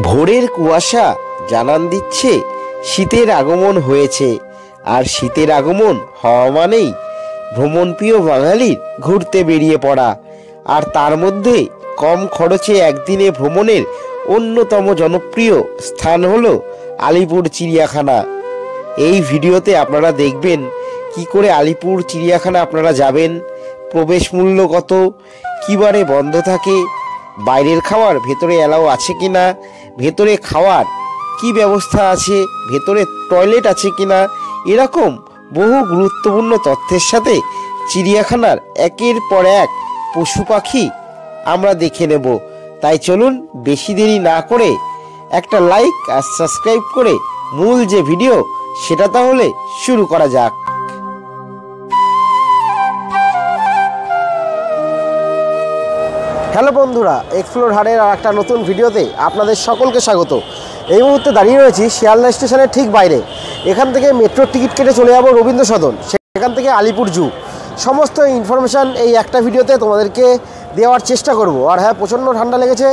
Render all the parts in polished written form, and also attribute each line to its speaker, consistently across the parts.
Speaker 1: ভোরের কুয়াশা জানান দিচ্ছে শীতের আগমন হয়েছে। আর শীতের আগমন হওয়া মানেই ভ্রমণপ্রিয় বাঙালির ঘুরতে বেরিয়ে পড়া। আর তার মধ্যে কম খরচে একদিনে ভ্রমণের অন্যতম জনপ্রিয় স্থান হলো আলিপুর চিড়িয়াখানা। এই ভিডিওতে আপনারা দেখবেন কি করে আলিপুর চিড়িয়াখানা আপনারা যাবেন, প্রবেশ মূল্য কত, কী বারে বন্ধ থাকে, বাইরের খাবার ভেতরে অ্যালাউ আছে কিনা, ভেতরে খাওয়ার কি ব্যবস্থা আছে, ভেতরে টয়লেট আছে কিনা, এরকম বহু গুরুত্বপূর্ণ তথ্যের সাথে চিড়িয়াখানার একের পর এক পশু পাখি আমরা দেখে নেব। তাই চলুন বেশি দেরি না করে একটা লাইক আর সাবস্ক্রাইব করে মূল যে ভিডিও সেটা তাহলে শুরু করা যাক। হ্যালো বন্ধুরা, এক্সপ্লোর হারের আর একটা নতুন ভিডিওতে আপনাদের সকলকে স্বাগত। এই মুহূর্তে দাঁড়িয়ে রয়েছি শিয়ালদা স্টেশনের ঠিক বাইরে। এখান থেকে মেট্রোর টিকিট কেটে চলে যাব রবীন্দ্র সদন, সেখান থেকে আলিপুর জু। সমস্ত ইনফরমেশান এই একটা ভিডিওতে তোমাদেরকে দেওয়ার চেষ্টা করব। আর হ্যাঁ, প্রচণ্ড ঠান্ডা লেগেছে,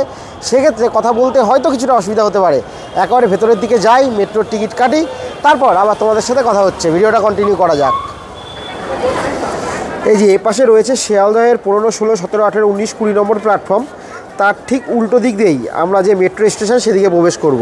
Speaker 1: সেক্ষেত্রে কথা বলতে হয়তো কিছুটা অসুবিধা হতে পারে। একেবারে ভেতরের দিকে যাই, মেট্রোর টিকিট কাটি, তারপর আবার তোমাদের সাথে কথা হচ্ছে। ভিডিওটা কন্টিনিউ করা যাক। এই যে এপাশে রয়েছে শিয়ালদহের 15, 16, 17, 18, 19, 20 নম্বর প্ল্যাটফর্ম। তার ঠিক উল্টো দিক দিয়েই আমরা যে মেট্রো স্টেশন সেদিকে প্রবেশ করব।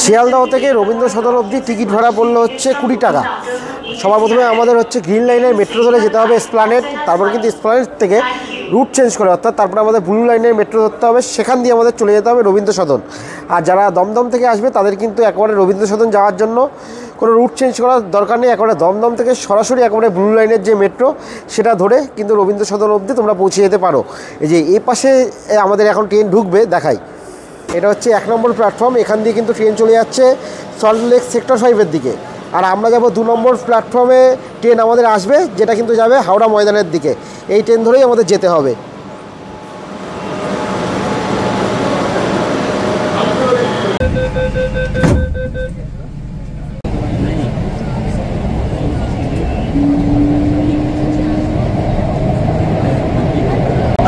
Speaker 1: শিয়ালদহ থেকে রবীন্দ্র সদন অবধি টিকিট ভাড়া পড়লো হচ্ছে 20 টাকা। সবার প্রথমে আমাদের হচ্ছে গ্রিন লাইনের মেট্রো ধরে যেতে হবে এসপ্ল্যানেড। তারপর কিন্তু এসপ্ল্যানেড থেকে রুট চেঞ্জ করে, অর্থাৎ তারপরে আমাদের ব্লু লাইনের মেট্রো ধরতে হবে, সেখান দিয়ে আমাদের চলে যেতে হবে রবীন্দ্র সদন। আর যারা দমদম থেকে আসবে তাদের কিন্তু একেবারে রবীন্দ্র সদন যাওয়ার জন্য কোনো রুট চেঞ্জ করার দরকার নেই। একেবারে দমদম থেকে সরাসরি একেবারে ব্লু লাইনের যে মেট্রো সেটা ধরে কিন্তু রবীন্দ্র সদন অবধি তোমরা পৌঁছে যেতে পারো। এই যে এই পাশে আমাদের এখন ট্রেন ঢুকবে, দেখাই। এটা হচ্ছে 1 নম্বর প্ল্যাটফর্ম। এখান দিয়ে কিন্তু ট্রেন চলে যাচ্ছে সল্টলেক সেক্টর 5-এর দিকে। আর আমরা যাব 2 নম্বর প্ল্যাটফর্মে। ট্রেন আমাদের আসবে, যেটা কিন্তু যাবে হাওড়া ময়দানের দিকে। এই ট্রেন ধরেই আমাদের যেতে হবে।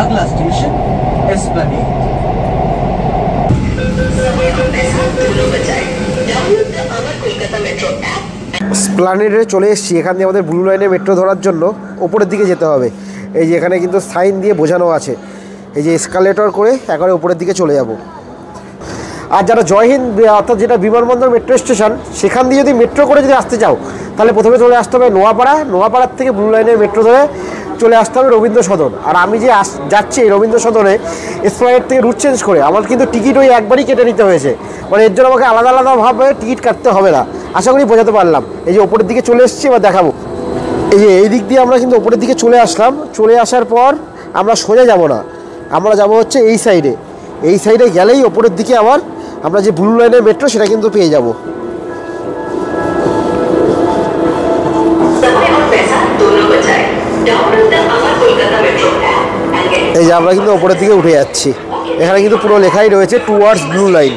Speaker 2: अगला स्टेशन एस्प्लैनेड।
Speaker 1: এসপ্ল্যানেডে চলে এসেছি। এখান দিয়ে আমাদের ব্লু লাইনের মেট্রো ধরার জন্য ওপরের দিকে যেতে হবে। এই যে এখানে কিন্তু সাইন দিয়ে বোঝানো আছে। এই যে এসকালেটর করে একবারে উপরের দিকে চলে যাব। আর যারা জয়হিন্দ, অর্থাৎ যেটা বিমানবন্দর মেট্রো স্টেশন, সেখান দিয়ে যদি মেট্রো করে যদি আসতে চাও, তাহলে প্রথমে চলে আসতে হবে নোয়াপাড়া। নোয়াপাড়ার থেকে ব্লু লাইনের মেট্রো ধরে চলে আসতে হবে রবীন্দ্র সদন। আর আমি যে যাচ্ছি রবীন্দ্র সদনে এসপ্ল্যানেড থেকে রুট চেঞ্জ করে, আমার কিন্তু টিকিট ওই একবারই কেটে নিতে হয়েছে। মানে এর জন্য আমাকে আলাদা আলাদাভাবে টিকিট কাটতে হবে না। আশা করি বোঝাতে পারলাম। এই যে ওপরের দিকে চলে এসেছি, এবার দেখাবো। এই যে এই দিক দিয়ে আমরা কিন্তু ওপরের দিকে চলে আসলাম। চলে আসার পর আমরা সোজা যাব না, আমরা যাব হচ্ছে এই সাইডে। এই সাইডে গেলেই ওপরের দিকে আবার আমরা যে ব্লু লাইনের মেট্রো সেটা কিন্তু পেয়ে যাব। এই যে আমরা কিন্তু ওপরের দিকে উঠে যাচ্ছি। এখানে কিন্তু পুরো লেখাই রয়েছে towards blue line.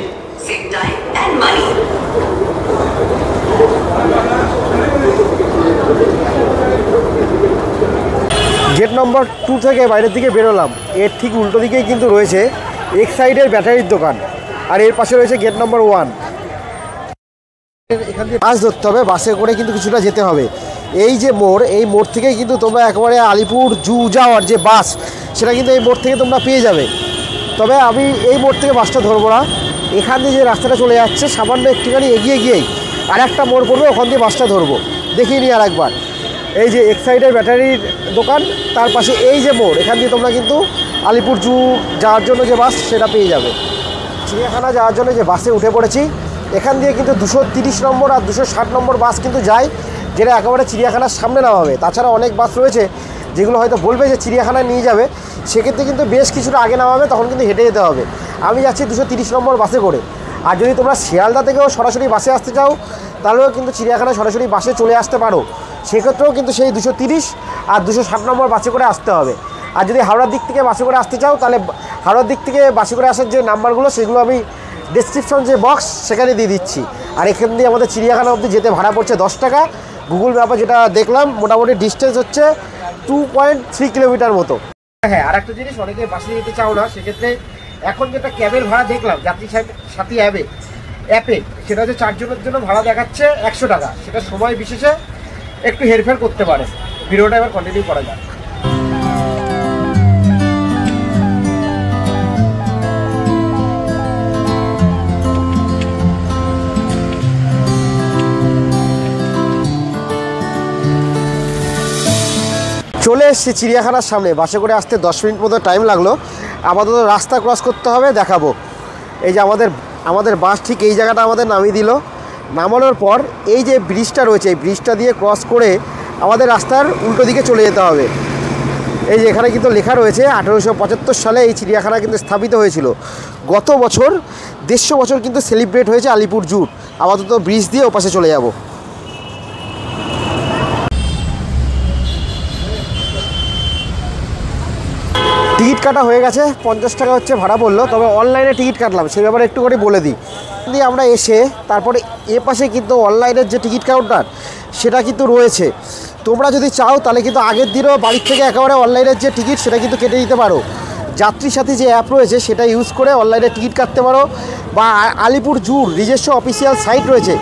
Speaker 1: Gate number 2 থেকে বাইরের দিকে বেরোলাম। এর ঠিক উল্টো দিকেই কিন্তু রয়েছে এক্সাইডের ব্যাটারির দোকান। আর এর পাশে রয়েছে গেট নম্বর 1। এখান থেকে বাস ধরতে হবে, বাসে করে কিন্তু কিছুটা যেতে হবে। এই যে মোড়, এই মোড় থেকেই কিন্তু তোমরা একেবারে আলিপুর জু যাওয়ার যে বাস, সেটা কিন্তু এই মোড় থেকে তোমরা পেয়ে যাবে। তবে আমি এই মোড় থেকে বাসটা ধরবো না। এখান দিয়ে যে রাস্তাটা চলে যাচ্ছে, সামান্য একটুখানি এগিয়ে গিয়েই আর একটা মোড় পড়বে, ওখান দিয়ে বাসটা ধরবো। দেখিয়ে নিই আর একবার। এই যে এক্সাইডের ব্যাটারির দোকান, তার পাশে এই যে মোড়, এখান দিয়ে তোমরা কিন্তু আলিপুর জু যাওয়ার জন্য যে বাস সেটা পেয়ে যাবে। চিড়িয়াখানা যাওয়ার জন্য যে বাসে উঠে পড়েছি, এখান দিয়ে কিন্তু 230 নম্বর আর 260 নম্বর বাস কিন্তু যায়, যেটা একেবারে চিড়িয়াখানার সামনে নামাবে। তাছাড়া অনেক বাস রয়েছে যেগুলো হয়তো বলবে যে চিড়িয়াখানায় নিয়ে যাবে, সেক্ষেত্রে কিন্তু বেশ কিছুটা আগে নামাবে, তখন কিন্তু হেঁটে যেতে হবে। আমি যাচ্ছি 230 নম্বর বাসে করে। আর যদি তোমরা শিয়ালদা থেকেও সরাসরি বাসে আসতে চাও, তাহলেও কিন্তু চিড়িয়াখানায় সরাসরি বাসে চলে আসতে পারো। সেক্ষেত্রেও কিন্তু সেই 230 আর 260 নম্বর বাসে করে আসতে হবে। আর যদি হাওড়ার দিক থেকে বাসে করে আসতে চাও, তাহলে হাওড়ার দিক থেকে বাসে করে আসার যে নাম্বারগুলো, সেগুলো আমি ডেসক্রিপশন যে বক্স সেখানে দিয়ে দিচ্ছি। আর এখান দিয়ে আমাদের চিড়িয়াখানা অবধি যেতে ভাড়া পড়ছে 10 টাকা। গুগল ম্যাপে যেটা দেখলাম মোটামুটি ডিস্টেন্স হচ্ছে 2.3 কিলোমিটার মতো। হ্যাঁ, আর একটা জিনিস, অনেকে বাসে যেতে চাও না, সেক্ষেত্রে এখন যেটা ক্যাবের ভাড়া দেখলাম যাত্রী সাথী অ্যাপে, সেটা হচ্ছে 4 জনের জন্য ভাড়া দেখাচ্ছে 100 টাকা। সেটা সময় বিশেষে একটু হেরফের করতে পারে। ভিডিওটা এবার কন্টিনিউ করা যাক। চলে এসছি চিড়িয়াখানার সামনে। বাসে করে আসতে 10 মিনিট মতো টাইম লাগলো। আপাতত রাস্তা ক্রস করতে হবে, দেখাবো। এই যে আমাদের বাস ঠিক এই জায়গাটা আমাদের নামিয়ে দিল। নামানোর পর এই যে ব্রিজটা রয়েছে, এই ব্রিজটা দিয়ে ক্রস করে আমাদের রাস্তার উল্টো দিকে চলে যেতে হবে। এই যে এখানে কিন্তু লেখা রয়েছে 1875 সালে এই চিড়িয়াখানা কিন্তু স্থাপিত হয়েছিল। গত বছর 150 বছর কিন্তু সেলিব্রেট হয়েছে আলিপুর জুর। আপাতত ব্রিজ দিয়ে ওপাশে চলে যাব। টিকিট কাটা হয়ে গেছে, 50 টাকা হচ্ছে ভাড়া পড়লো। তবে অনলাইনে টিকিট কাটলাম, সেই ব্যাপারে একটু করে বলে দিই। দিয়ে আমরা এসে তারপরে এ পাশে কিন্তু অনলাইনের যে টিকিট কাউন্টার সেটা কিন্তু রয়েছে। তোমরা যদি চাও তাহলে কিন্তু আগের দিনও বাড়ির থেকে একেবারে অনলাইনের যে টিকিট সেটা কিন্তু কেটে দিতে পারো। যাত্রী সাথী যে অ্যাপ রয়েছে সেটা ইউজ করে অনলাইনে টিকিট কাটতে পারো, বা আলিপুর জুর নিজস্ব অফিসিয়াল সাইট রয়েছে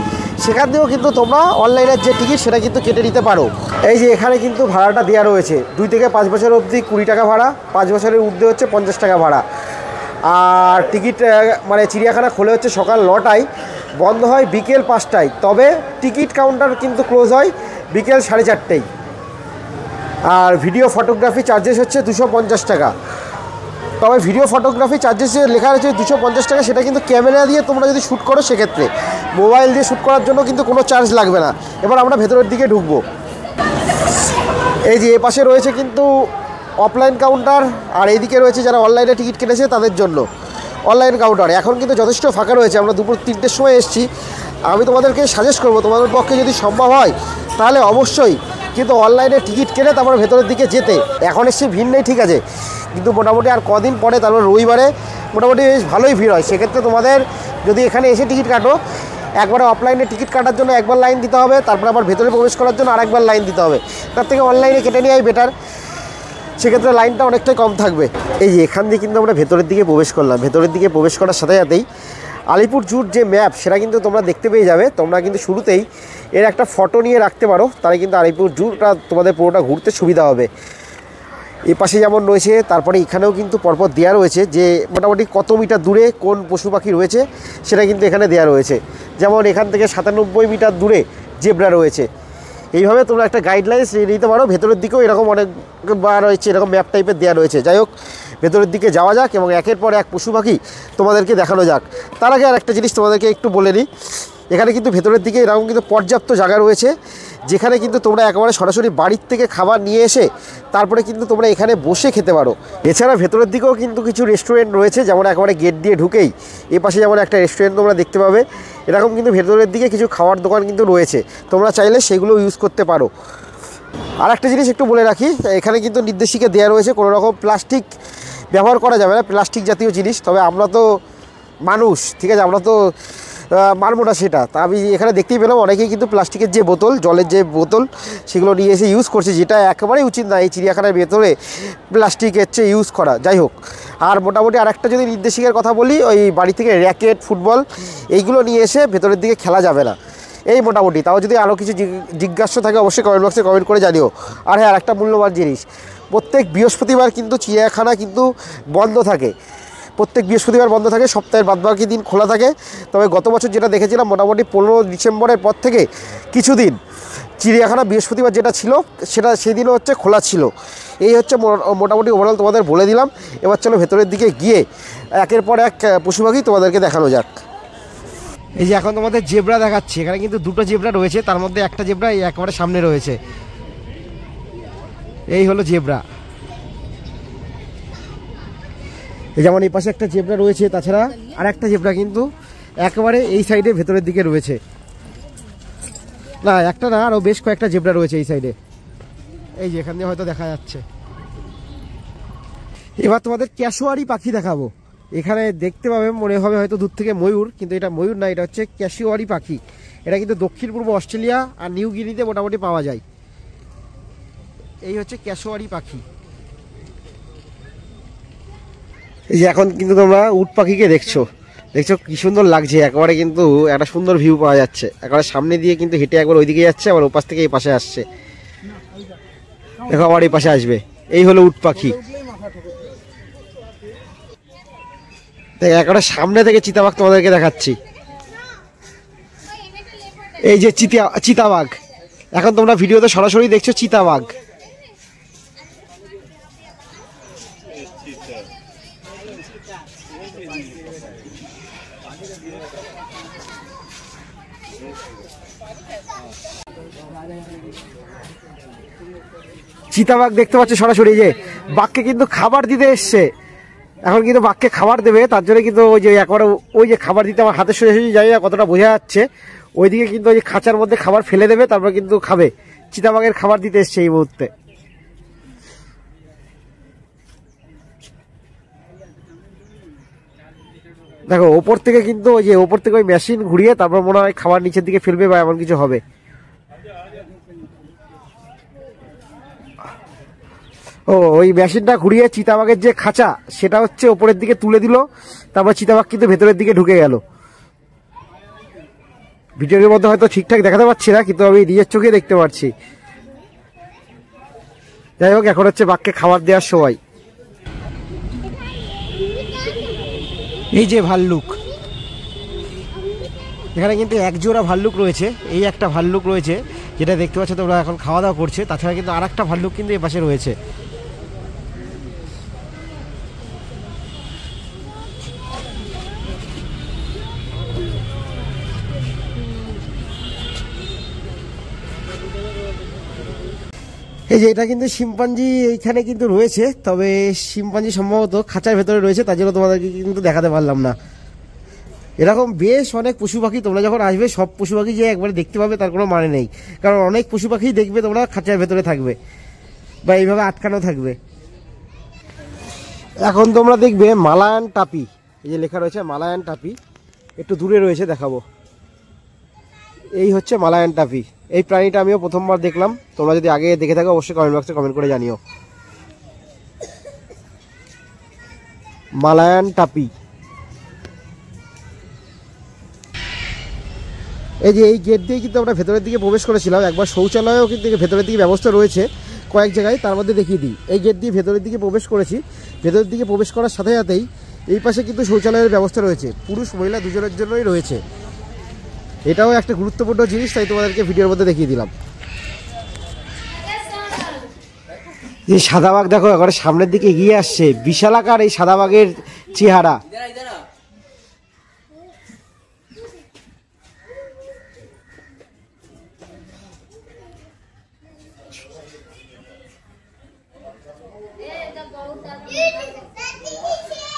Speaker 1: সেখান থেকেও কিন্তু তোমরা অনলাইনের যে টিকিট সেটা কিন্তু কেটে নিতে পারো। এই যে এখানে কিন্তু ভাড়াটা দেওয়া রয়েছে 2 থেকে 5 বছর অবধি 20 টাকা ভাড়া, 5 বছরের ঊর্ধ্বে হচ্ছে 50 টাকা ভাড়া। আর টিকিট মানে চিড়িয়াখানা খোলে হচ্ছে সকাল 9টায়, বন্ধ হয় বিকেল 5টায়। তবে টিকিট কাউন্টার কিন্তু ক্লোজ হয় বিকেল 4:30টায়। আর ভিডিও ফটোগ্রাফি চার্জেস হচ্ছে 250 টাকা। তবে ভিডিও ফটোগ্রাফি চার্জেস লেখা রয়েছে 250 টাকা, সেটা কিন্তু ক্যামেরা দিয়ে তোমরা যদি শ্যুট করো সেক্ষেত্রে। মোবাইল দিয়ে শ্যুট করার জন্য কিন্তু কোনো চার্জ লাগবে না। এবার আমরা ভেতরের দিকে ঢুকবো। এই যে এ পাশে রয়েছে কিন্তু অফলাইন কাউন্টার, আর এইদিকে রয়েছে যারা অনলাইনে টিকিট কেটেছে তাদের জন্য অনলাইন কাউন্টার। এখন কিন্তু যথেষ্ট ফাঁকা রয়েছে। আমরা দুপুর 3টের সময় এসেছি। আমি তোমাদেরকে সাজেস্ট করবো, তোমাদের পক্ষে যদি সম্ভব হয় তাহলে অবশ্যই কিন্তু অনলাইনে টিকিট কেটে তারপরে ভেতরের দিকে যেতে। এখন এসে ভিড় নেই, ঠিক আছে, কিন্তু মোটামুটি আর কদিন পরে তারপর রবিবারে মোটামুটি বেশ ভালোই ভিড় হয়। সেক্ষেত্রে তোমাদের যদি এখানে এসে টিকিট কাটো, একবারে অফলাইনে টিকিট কাটার জন্য একবার লাইন দিতে হবে, তারপর আবার ভেতরে প্রবেশ করার জন্য আরেকবার লাইন দিতে হবে। তার থেকে অনলাইনে কেটে নেওয়াই বেটার, সেক্ষেত্রে লাইনটা অনেকটাই কম থাকবে। এই যে এখান দিয়ে কিন্তু আমরা ভেতরের দিকে প্রবেশ করলাম। ভেতরের দিকে প্রবেশ করার সাথে সাথেই আলিপুর জুর যে ম্যাপ সেটা কিন্তু তোমরা দেখতে পেয়ে যাবে। তোমরা কিন্তু শুরুতেই এর একটা ফটো নিয়ে রাখতে পারো, তাহলে কিন্তু আলিপুর জুটা তোমাদের পুরোটা ঘুরতে সুবিধা হবে। এই পাশে যেমন রয়েছে, তারপরে এখানেও কিন্তু পরপর দেওয়া রয়েছে যে মোটামুটি কত মিটার দূরে কোন পশু পাখি রয়েছে সেটা কিন্তু এখানে দেওয়া রয়েছে। যেমন এখান থেকে 97 মিটার দূরে জেব্রা রয়েছে। এইভাবে তোমরা একটা গাইডলাইন্স নিতে পারো। ভেতরের দিকেও এরকম অনেকবার রয়েছে, এরকম ম্যাপ টাইপের দেওয়া রয়েছে। যাই হোক, ভেতরের দিকে যাওয়া যাক এবং একের পর এক পশু পাখি তোমাদেরকে দেখানো যাক। তার আগে আর একটা জিনিস তোমাদেরকে একটু বলে নিই, এখানে কিন্তু ভেতরের দিকে এরকম কিন্তু পর্যাপ্ত জায়গা রয়েছে, যেখানে কিন্তু তোমরা একেবারে সরাসরি বাড়ির থেকে খাবার নিয়ে এসে তারপরে কিন্তু তোমরা এখানে বসে খেতে পারো। এছাড়া ভেতরের দিকেও কিন্তু কিছু রেস্টুরেন্ট রয়েছে, যেমন একেবারে গেট দিয়ে ঢুকেই এ পাশে যেমন একটা রেস্টুরেন্ট তোমরা দেখতে পাবে, এরকম কিন্তু ভেতরের দিকে কিছু খাওয়ার দোকান কিন্তু রয়েছে, তোমরা চাইলে সেগুলো ইউজ করতে পারো। আর একটা জিনিস একটু বলে রাখি, এখানে কিন্তু নির্দেশিকা দেওয়া রয়েছে কোনো রকম প্লাস্টিক ব্যবহার করা যাবে না, প্লাস্টিক জাতীয় জিনিস। তবে আমরা তো মানুষ, ঠিক আছে, আমরা তো মানবো না সেটা। তা আমি এখানে দেখতেই পেলাম অনেকেই কিন্তু প্লাস্টিকের যে বোতল, জলের যে বোতল, সেগুলো নিয়ে এসে ইউজ করছে, যেটা একেবারেই উচিত না এই চিড়িয়াখানার ভেতরে প্লাস্টিকের চেয়ে ইউজ করা। যাই হোক, আর মোটামুটি আরেকটা যদি নির্দেশিকার কথা বলি, ওই বাড়ি থেকে র্যাকেট, ফুটবল এইগুলো নিয়ে এসে ভেতরের দিকে খেলা যাবে না। এই মোটামুটি। তাও যদি আরও কিছু জিজ্ঞাসা থাকে অবশ্যই কমেন্ট বক্সে কমেন্ট করে জানিও। আর হ্যাঁ, আরেকটা মূল্যবান জিনিস, প্রত্যেক বৃহস্পতিবার কিন্তু চিড়িয়াখানা কিন্তু বন্ধ থাকে। প্রত্যেক বৃহস্পতিবার বন্ধ থাকে, সপ্তাহের বাদবাকি দিন খোলা থাকে। তবে গত বছর যেটা দেখেছিলাম, মোটামুটি 15 ডিসেম্বরের পর থেকে কিছুদিন চিড়িয়াখানা বৃহস্পতিবার যেটা ছিল সেটা সেদিনও হচ্ছে খোলা ছিল। এই হচ্ছে মোটামুটি ওভারঅল তোমাদের বলে দিলাম। এবার চলো ভেতরের দিকে গিয়ে একের পর এক পশু পাখি তোমাদেরকে দেখানো যাক। এই যে এখন তোমাদের জেব্রা দেখাচ্ছি। এখানে কিন্তু দুটো জেব্রা রয়েছে, তার মধ্যে একটা জেব্রা এই একেবারে সামনে রয়েছে। এই হলো জেব্রা। এই যেমন এই পাশে একটা জেব্রা রয়েছে, তাছাড়া আর একটা জেব্রা কিন্তু একেবারে এই সাইডে ভেতরের দিকে রয়েছে। না, একটা না, আরও বেশ কয়েকটা জেব্রা রয়েছে এই সাইডে। এই যে এখান দিয়ে হয়তো দেখা যাচ্ছে। এবার তোমাদের ক্যাশোয়ারি পাখি দেখাবো। এখানে দেখতে পাবে, মনে হবে হয়তো দূর থেকে ময়ূর, কিন্তু এটা ময়ূর না, এটা হচ্ছে ক্যাশোয়ারি পাখি। এটা কিন্তু দক্ষিণ পূর্ব অস্ট্রেলিয়া আর নিউ গিনিতে মোটামুটি পাওয়া যায়। এই হচ্ছে ক্যাশোয়ারি পাখি। এই যে এখন কিন্তু তোমরা উট পাখিকে দেখছো কি সুন্দর লাগছে, একেবারে কিন্তু একটা সুন্দর ভিউ পাওয়া যাচ্ছে। একেবারে সামনে দিয়ে কিন্তু হেঁটে একবার ওইদিকে যাচ্ছে, আবার ওপাশ থেকে এই পাশে আসছে, দেখো আবার এই পাশে আসবে। এই হলো উট পাখি। একেবারে সামনে থেকে চিতাবাঘ তোমাদেরকে দেখাচ্ছি। এই যে চিতাবাঘ, এখন তোমরা ভিডিওতে সরাসরি দেখছো চিতাবাঘ। চিতাবাঘ দেখতে পাচ্ছ সরাসরি, যে বাঘকে কিন্তু খাবার দিতে এসছে। এখন কিন্তু বাঘকে খাবার দেবে, তার জন্য কিন্তু ওই যে একবার ওই যে খাবার দিতে আমার হাতের সোজাসুজি জানি না কতটা বোঝা যাচ্ছে, ওইদিকে কিন্তু ওই যে খাঁচার মধ্যে খাবার ফেলে দেবে, তারপর কিন্তু খাবে। চিতাবাঘের খাবার দিতে এসছে এই মুহূর্তে। দেখো ওপর থেকে কিন্তু ওই যে ওপর থেকে ওই মেশিন ঘুরিয়ে তারপর মনে হয় খাবার নিচের দিকে ফেলবে বা এমন কিছু হবে। ও ওই মেশিনটা ঘুরিয়ে চিতাবাঘের যে খাঁচা সেটা হচ্ছে ওপরের দিকে তুলে দিল, তারপর চিতাবাঘ কিন্তু ভেতরের দিকে ঢুকে গেল। ভিডিওর মধ্যে হয়তো ঠিকঠাক দেখাতে পারছি না, কিন্তু আমি নিজের চোখে দেখতে পাচ্ছি। যাই হোক, এখন হচ্ছে বাঘকে খাবার দেওয়ার সময়। এই যে ভাল্লুক, এখানে কিন্তু এক জোড়া ভাল্লুক রয়েছে। এই একটা ভাল্লুক রয়েছে যেটা দেখতে পাচ্ছ তোমরা, এখন খাওয়া দাওয়া করছে। তাছাড়া কিন্তু আর একটা ভাল্লুক কিন্তু এই পাশে রয়েছে। এই যে এটা কিন্তু শিম্পাঞ্জি এইখানে কিন্তু রয়েছে, তবে শিম্পাঞ্জি সম্ভবত খাঁচার ভেতরে রয়েছে, তার জন্য তোমাদেরকে কিন্তু দেখাতে পারলাম না। এরকম বেশ অনেক পশু পাখি তোমরা যখন আসবে, সব পশু পাখি যে একবারে দেখতে পাবে তার কোনো মানে নেই, কারণ অনেক পশু পাখি দেখবে তোমরা খাঁচার ভেতরে থাকবে বা এইভাবে আটকানো থাকবে। এখন তোমরা দেখবে মালায়ান টাপি, এই যে লেখা রয়েছে মালায়ান টাপি, একটু দূরে রয়েছে দেখাবো। এই হচ্ছে মালায়ান টাপি। এই প্রাণীটা আমিও প্রথমবার দেখলাম, তোমরা যদি আগে দেখে থাকো অবশ্যই কমেন্ট বক্সে কমেন্ট করে জানিও। মালায়ান টাপি। এই যে এই গেট দিয়ে কিন্তু আমরা ভেতরের দিকে প্রবেশ করেছিলাম। একবার শৌচালয়ও কিন্তু ভেতরের দিকে ব্যবস্থা রয়েছে কয়েক জায়গায়, তার মধ্যে দেখিয়ে দিই। এই গেট দিয়ে ভেতরের দিকে প্রবেশ করেছি, ভেতরের দিকে প্রবেশ করার সাথে সাথেই এই পাশে কিন্তু শৌচালয়ের ব্যবস্থা রয়েছে, পুরুষ মহিলা দুজনের জন্যই রয়েছে। এটাও একটা গুরুত্বপূর্ণ জিনিস, তাই তোমাদেরকে ভিডিওর মধ্যে দেখিয়ে দিলাম। এই সাদা বাঘ দেখো একবারে সামনের দিকে এগিয়ে আসছে, বিশালাকার এই সাদা বাঘের চেহারা।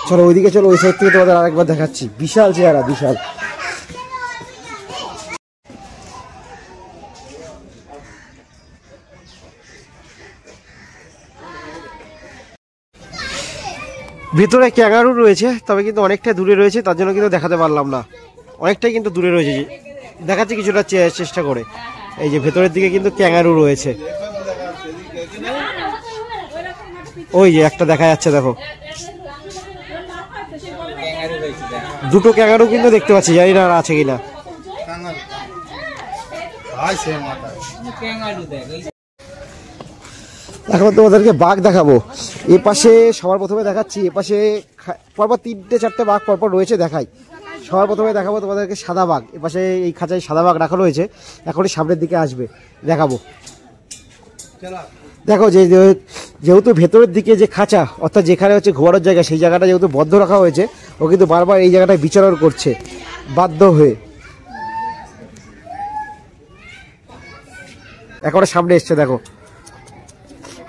Speaker 1: চলো ওইদিকে চলো, ওই সাইড থেকে তোমাদের আরেকবার দেখাচ্ছি। বিশাল চেহারা, বিশাল। ভেতরে ক্যাঙ্গারু রয়েছে, তবে কিন্তু অনেকটা দূরে রয়েছে, তার জন্য কিন্তু দেখাতে পারলাম না। অনেকটাই কিন্তু দূরে রয়েছে, দেখাচ্ছি কিছুটা চেষ্টা করে। এই যে ভেতরের দিকে কিন্তু ক্যাঙ্গারু রয়েছে, ওই যে একটা দেখা যাচ্ছে দেখো, দুটো ক্যাঙ্গারু কিন্তু দেখতে পাচ্ছি, জানি না আর আছে কিনা। এখন তোমাদেরকে বাঘ দেখাবো। এ পাশে সবার প্রথমে দেখাচ্ছি, এ পাশে পরপর 3-4টে বাঘ পরপর রয়েছে, দেখাই। সবার প্রথমে দেখাবো তোমাদেরকে সাদা বাঘ। এ পাশে এই খাঁচায় সাদা বাঘ রাখা রয়েছে, এখনই সামনের দিকে আসবে, দেখাবো। দেখো যেহেতু ভেতরের দিকে যে খাঁচা, অর্থাৎ যেখানে হচ্ছে ঘোরানোর জায়গা, সেই জায়গাটা যেহেতু বদ্ধ রাখা হয়েছে, ও কিন্তু বারবার এই জায়গাটায় বিচরণ করছে বাধ্য হয়ে। একেবারে সামনে এসছে দেখো,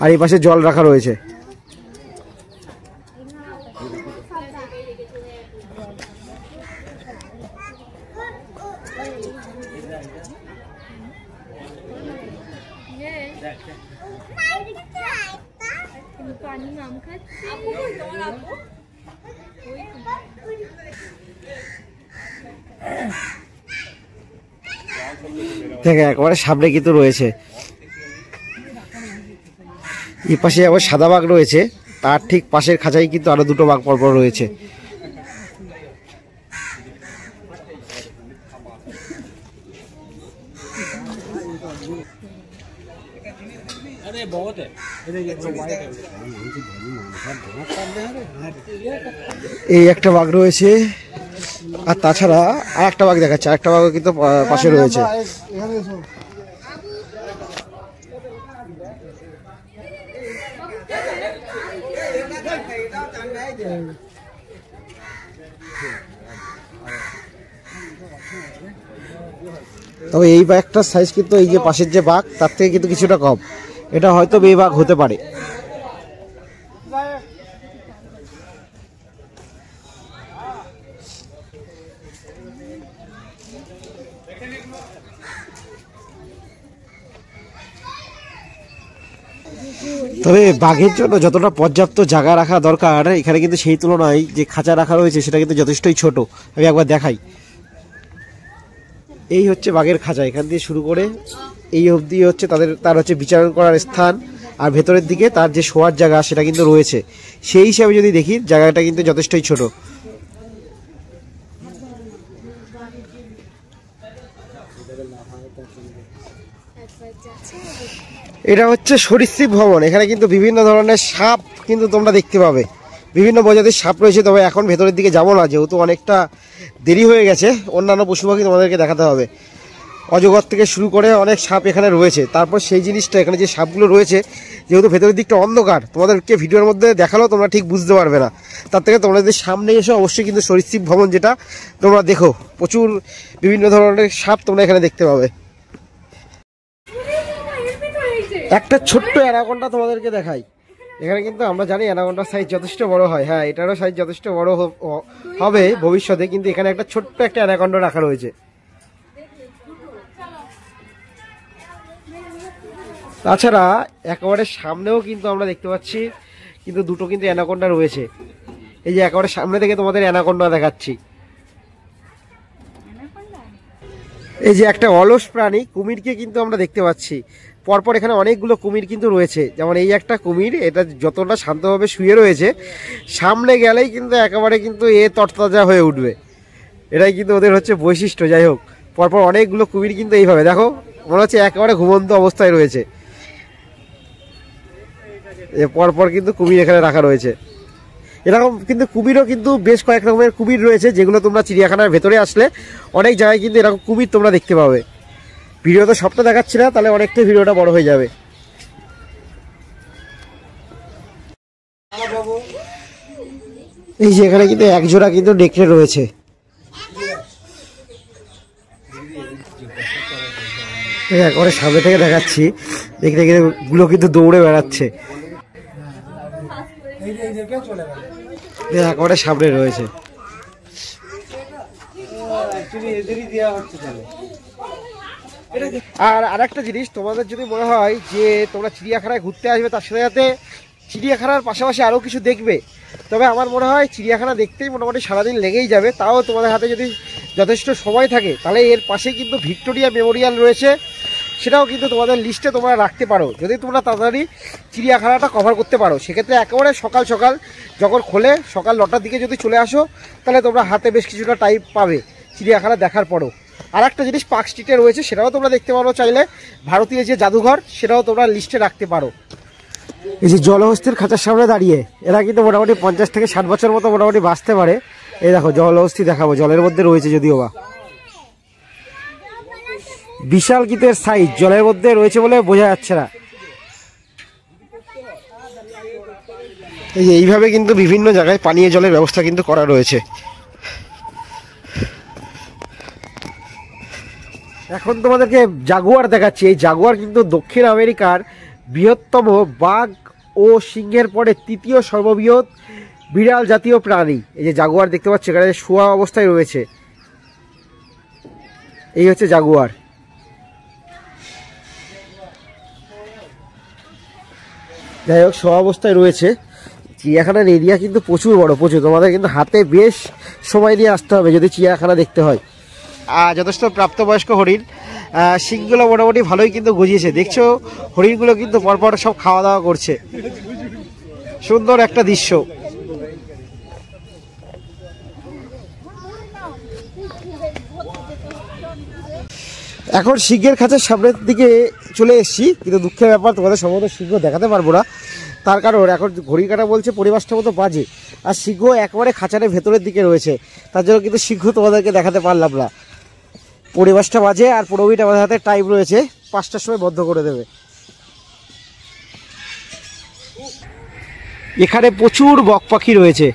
Speaker 1: আর এই পাশে জল রাখা রয়েছে। দেখে একেবারে সামনে কিন্তু রয়েছে। এই পাশে আবার সাদা বাঘ রয়েছে, তার ঠিক পাশের খাঁচায় কিন্তু আরো দুটো বাঘ পরপর রয়েছে। এই একটা বাঘ রয়েছে, আর তাছাড়া আর একটা বাঘ দেখাচ্ছে, আর একটা বাঘ কিন্তু পাশে রয়েছে। তবে এই বাঘটার সাইজ কিন্তু এই যে পাশের যে বাঘ তার থেকে কিন্তু কিছুটা কম, এটা হয়তো এই বাঘ হতে পারে। তবে বাঘের জন্য যতটা পর্যাপ্ত জায়গা রাখা দরকার এখানে কিন্তু সেই তুলনায় যে খাঁচা রাখা রয়েছে সেটা কিন্তু যথেষ্টই ছোট। আমি একবার দেখাই, এই হচ্ছে বাঘের খাঁচা, এখান দিয়ে শুরু করে এই অবধি হচ্ছে তার হচ্ছে বিচারণ করার স্থান, আর ভেতরের দিকে তার যে শোয়ার জায়গা সেটা কিন্তু রয়েছে। সেই হিসাবে যদি দেখি জায়গাটা কিন্তু যথেষ্টই ছোট। এটা হচ্ছে সরীসৃপ ভবন, এখানে কিন্তু বিভিন্ন ধরনের সাপ কিন্তু তোমরা দেখতে পাবে, বিভিন্ন প্রজাতির সাপ রয়েছে। তবে এখন ভেতরের দিকে যাবো না, যেহেতু অনেকটা দেরি হয়ে গেছে, অন্যান্য পশু পাখি তোমাদেরকে দেখাতে হবে। অজগর থেকে শুরু করে অনেক সাপ এখানে রয়েছে। তারপর সেই জিনিসটা এখানে যে সাপগুলো রয়েছে, যেহেতু ভেতরের দিকটা অন্ধকার, তোমাদেরকে ভিডিওর মধ্যে দেখালেও তোমরা ঠিক বুঝতে পারবে না। তার থেকে তোমরা যদি সামনে এসে অবশ্যই কিন্তু সরীসৃপ ভবন যেটা তোমরা দেখো, প্রচুর বিভিন্ন ধরনের সাপ তোমরা এখানে দেখতে পাবে। একটা ছোট্ট অ্যানাকোন্ডা তোমাদেরকে দেখাই, এখানে কিন্তু আমরা জানি অ্যানাকোন্ডার সাইজ যথেষ্ট বড় হয়, হ্যাঁ এটারও সাইজ যথেষ্ট বড় হবে ভবিষ্যতে, কিন্তু এখানে একটা ছোট্ট একটা অ্যানাকোন্ডা রাখা রয়েছে। তাছাড়া একেবারে সামনেও কিন্তু আমরা দেখতে পাচ্ছি কিন্তু দুটো কিন্তু অ্যানাকোন্ডা রয়েছে। এই যে একেবারে সামনে থেকে তোমাদের অ্যানাকোন্ডা দেখাচ্ছি। এই যে একটা অলস প্রাণী কুমিরকে কিন্তু আমরা দেখতে পাচ্ছি, পরপর এখানে অনেকগুলো কুমির কিন্তু রয়েছে। যেমন এই একটা কুমির, এটা যতটা শান্তভাবে শুয়ে রয়েছে, সামনে গেলেই কিন্তু একেবারে কিন্তু তরতাজা হয়ে উঠবে, এটাই কিন্তু ওদের হচ্ছে বৈশিষ্ট্য। যাই হোক, পরপর অনেকগুলো কুমির কিন্তু এইভাবে দেখো, মনে হচ্ছে একেবারে ঘুমন্ত অবস্থায় রয়েছে। পরপর কিন্তু কুমির এখানে রাখা রয়েছে। এরকম কিন্তু কুমিরও কিন্তু বেশ কয়েক রকমের কুমির রয়েছে, যেগুলো তোমরা চিড়িয়াখানার ভেতরে আসলে অনেক জায়গায় কিন্তু এরকম কুমির তোমরা দেখতে পাবে। ভিডিও তো সবটা দেখাচ্ছি না, তাহলে অনেকটাই ভিডিওটা বড় হয়ে যাবে। এই যে এখানে কিন্তু এক জোড়া কিন্তু নেকড়ে রয়েছে। একবারে সামনে থেকে দেখাচ্ছি, দেখতে গুলো কিন্তু দৌড়ে বেড়াচ্ছে, একেবারে সামনে রয়েছে। আর আরেকটা জিনিস, তোমাদের যদি মনে হয় যে তোমরা চিড়িয়াখানায় ঘুরতে আসবে, তার সাথে সাথে চিড়িয়াখানার পাশাপাশি আরও কিছু দেখবে, তবে আমার মনে হয় চিড়িয়াখানা দেখতেই মোটামুটি সারাদিন লেগেই যাবে। তাও তোমাদের হাতে যদি যথেষ্ট সময় থাকে, তাহলে এর পাশে কিন্তু ভিক্টোরিয়া মেমোরিয়াল রয়েছে, সেটাও কিন্তু তোমাদের লিস্টে তোমরা রাখতে পারো। যদি তোমরা তাড়াতাড়ি চিড়িয়াখানাটা কভার করতে পারো, সেক্ষেত্রে একেবারে সকাল সকাল যখন খোলে, সকাল 9টার দিকে যদি চলে আসো, তাহলে তোমরা হাতে বেশ কিছুটা টাইম পাবে চিড়িয়াখানা দেখার পরও। আর একটা জিনিস পার্ক স্ট্রিটে রয়েছে, সেটাও তোমরা দেখতে পারো চাইলে। ভারতীয় যে জাদুঘর, সেটাও তোমরা লিস্টে রাখতে পারো। এই যে জলহস্তির খাঁচার সামনে দাঁড়িয়ে, এরা কিন্তু মোটামুটি 50 থেকে 60 বছর মতো মোটামুটি বাঁচতে পারে। এই দেখো জলহস্তি দেখাবো, জলের মধ্যে রয়েছে, যদিও বা বিশাল কিতের সাইজ, জলের মধ্যে রয়েছে বলে বোঝা যাচ্ছে না। এই যে এইভাবে কিন্তু বিভিন্ন জায়গায় পানীয় জলের ব্যবস্থা কিন্তু করা রয়েছে। এখন তোমাদেরকে জাগুয়ার দেখাচ্ছি। এই জাগুয়ার কিন্তু দক্ষিণ আমেরিকার বৃহত্তম বাঘ ও সিংহের পরে তৃতীয় সর্ববৃহৎ বিড়াল জাতীয় প্রাণী। এই যে জাগুয়ার দেখতে পাচ্ছ, এখানে শোয়া অবস্থায় রয়েছে, এই হচ্ছে জাগুয়ার। যাই হোক, শোয়া অবস্থায় রয়েছে। চিড়িয়াখানার এরিয়া কিন্তু প্রচুর বড়, প্রচুর। তোমাদের কিন্তু হাতে বেশ সময় নিয়ে আসতে হবে যদি চিড়িয়াখানা দেখতে হয়। যথেষ্ট প্রাপ্তবয়স্ক হরিণ শিংগুলো মোটামুটি ভালোই কিন্তু গজিয়েছে। দেখছো হরিণগুলো কিন্তু পরপর সব খাওয়া দাওয়া করছে। সুন্দর একটা দৃশ্য। এখন সিংহের খাঁচার সামনের দিকে চলে এসেছি, কিন্তু দুঃখের ব্যাপার তোমাদের সম্ভবত সিংহ দেখাতে পারবো না। তার কারণ এখন ঘড়ি কাটা বলছে পরিবেশটা মতো বাজে, আর সিংহ একেবারে খাঁচারের ভেতরের দিকে রয়েছে, তার জন্য কিন্তু সিংহ তোমাদেরকে দেখাতে পারলাম না। পরিবেশটা বাজে, আর 15 মিনিট আমাদের হাতে টাইম রয়েছে, 5টার সময় বন্ধ করে দেবে। এখানে প্রচুর বক পাখি রয়েছে।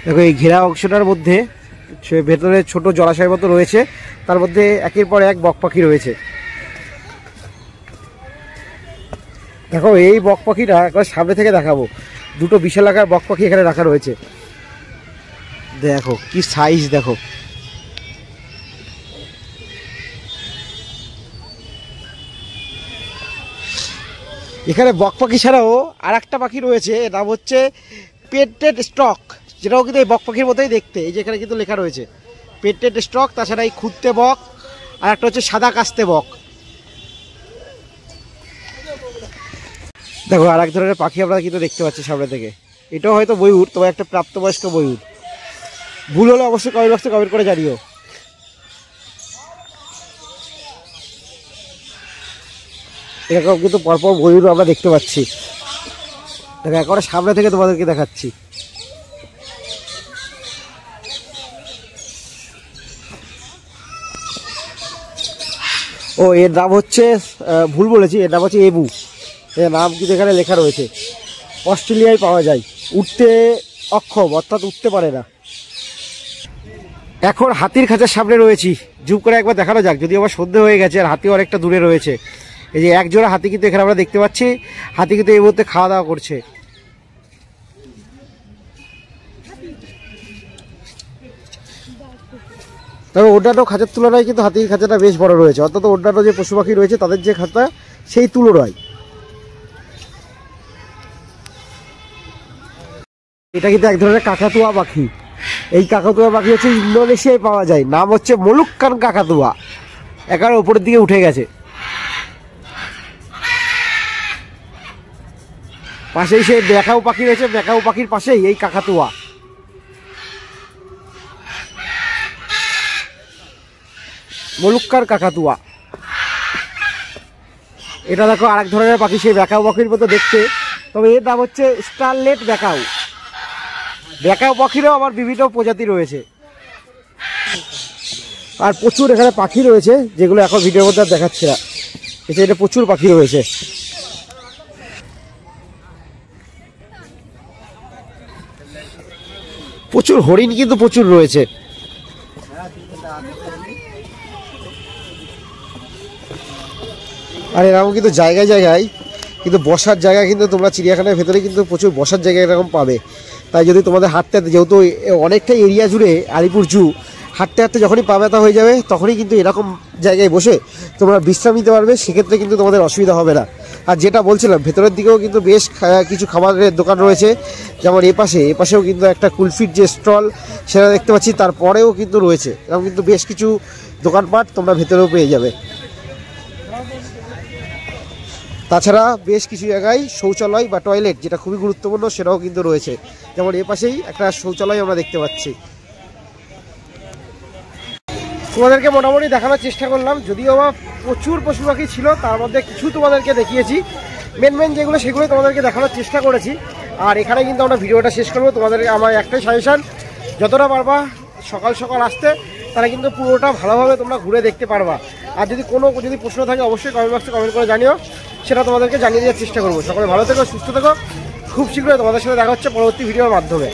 Speaker 1: দেখো এই ঘেরা অংশটার মধ্যে ভেতরে ছোট জলাশয়ের মতো রয়েছে, তার মধ্যে একের পর এক বক পাখি রয়েছে। দেখো এই বক পাখিটা একবার সামনে থেকে দেখাবো, দুটো বিশাল আকার বক পাখি এখানে রাখা রয়েছে। দেখো কি সাইজ, দেখো এখানে বক পাখি ছাড়াও আর একটা পাখি রয়েছে, এর নাম হচ্ছে পেটেড স্টক, যেটাও কিন্তু এই বক পাখির মতোই দেখতে। এই যে এখানে কিন্তু লেখা রয়েছে পেটেড স্টক। তাছাড়া এই খুঁততে বক, আর একটা হচ্ছে সাদা কাস্তে বক। দেখো আর এক ধরনের পাখি আমরা কিন্তু দেখতে পাচ্ছি সামনে থেকে, এটাও হয়তো ময়ূর, তবে একটা প্রাপ্তবয়স্ক ময়ূর। ভুল হলে অবশ্যই কমেন্ট বক্সে কমেন্ট করে জানিও। এরকম কিন্তু পরপর ময়ূর আমরা দেখতে পাচ্ছি। দেখো একেবারে সামনে থেকে তোমাদেরকে দেখাচ্ছি। ও এর নাম হচ্ছে, ভুল বলেছি, এর নাম হচ্ছে এবু। এর নাম কিন্তু এখানে লেখা রয়েছে। অস্ট্রেলিয়ায় পাওয়া যায়, উঠতে অক্ষম, অর্থাৎ উঠতে পারে না। এখন হাতির খাঁচার সামনে রয়েছি, জুম করে একবার দেখানো যাক, যদি আমার সন্ধে হয়ে গেছে আর হাতি অনেকটা দূরে রয়েছে। এই যে এক জোড়া হাতি কিন্তু এখানে আমরা দেখতে পাচ্ছি, হাতি কিন্তু এই মুহূর্তে খাওয়া দাওয়া করছে। তবে অন্যান্য খাঁচার তুলনায় কিন্তু হাতির খাঁচাটা বেশ বড় রয়েছে, অন্তত অন্যান্য যে পশু পাখি রয়েছে তাদের যে খাঁচা সেই তুলনায়। এটা কিন্তু এক ধরনের কাকাতুয়া পাখি। এই কাকাতুয়া পাখি হচ্ছে ইন্দোনেশিয়ায় পাওয়া যায়, নাম হচ্ছে মলুক্কান কাকাতুয়া। একেবারে উপরের দিকে উঠে গেছে। পাশেই সেই ম্যাকাও পাখি রয়েছে, ম্যাকাও পাখির পাশেই এই কাকাতুয়া। মলুক্কার কাকাতুয়া। এটা দেখো আরেক ধরনের পাখি, সেই ম্যাকাও পাখির মতো দেখতে, তবে এর নাম হচ্ছে স্টারলেট ম্যাকাও। ম্যাকাও পাখিরও আবার বিভিন্ন প্রজাতি রয়েছে। আর প্রচুর এখানে পাখি রয়েছে, যেগুলো এখন ভিডিওর মধ্যে দেখাচ্ছে না। এটা প্রচুর পাখি রয়েছে। প্রচুর হরিণ কিন্তু প্রচুর রয়েছে। আর এরকম কিন্তু জায়গায় জায়গায় কিন্তু বসার জায়গা কিন্তু তোমরা চিড়িয়াখানার ভেতরে কিন্তু প্রচুর বসার জায়গা এরকম পাবে। তাই যদি তোমাদের হাঁটতে, যেহেতু অনেকটা এরিয়া জুড়ে আলিপুর জু, হাঁটতে হাঁটতে যখনই পা ব্যথা হয়ে যাবে তখনই কিন্তু এরকম জায়গায় বসে তোমরা বিশ্রাম নিতে পারবে, সেক্ষেত্রে কিন্তু তোমাদের অসুবিধা হবে না। আর যেটা বলছিলাম, ভেতরের দিকেও কিন্তু বেশ কিছু খাবারের দোকান রয়েছে, যেমন এপাশেও কিন্তু একটা কুলফির যে স্টল সেটা দেখতে পাচ্ছি, তারপরেও কিন্তু রয়েছে এরকম কিন্তু বেশ কিছু দোকানপাট তোমরা ভেতরেও পেয়ে যাবে। তাছাড়া বেশ কিছু জায়গায় শৌচালয় বা টয়লেট, যেটা খুবই গুরুত্বপূর্ণ, সেটাও কিন্তু রয়েছে। যেমন এপাশেই একটা শৌচালয় আমরা দেখতে পাচ্ছি। তোমাদেরকে মোটামুটি দেখানোর চেষ্টা করলাম, যদিও বা প্রচুর পশু পাখি ছিল, তার মধ্যে কিছু তোমাদেরকে দেখিয়েছি। মেন যেগুলো সেগুলো তোমাদেরকে দেখানোর চেষ্টা করেছি। আর এখানে কিন্তু আমরা ভিডিওটা শেষ করবো। তোমাদের আমার একটাই সাজেশান, যতটা পারবা সকাল সকাল আসতে, তাহলে কিন্তু পুরোটা ভালোভাবে তোমরা ঘুরে দেখতে পারবা। আর যদি প্রশ্ন থাকে অবশ্যই কমেন্ট বক্সে কমেন্ট করে জানিও, সেটা তোমাদেরকে জানিয়ে দেওয়ার চেষ্টা করবো। সকলে ভালো থেকো, সুস্থ থেকো। খুব শীঘ্রই তোমাদের সাথে দেখা হচ্ছে পরবর্তী ভিডিওর মাধ্যমে।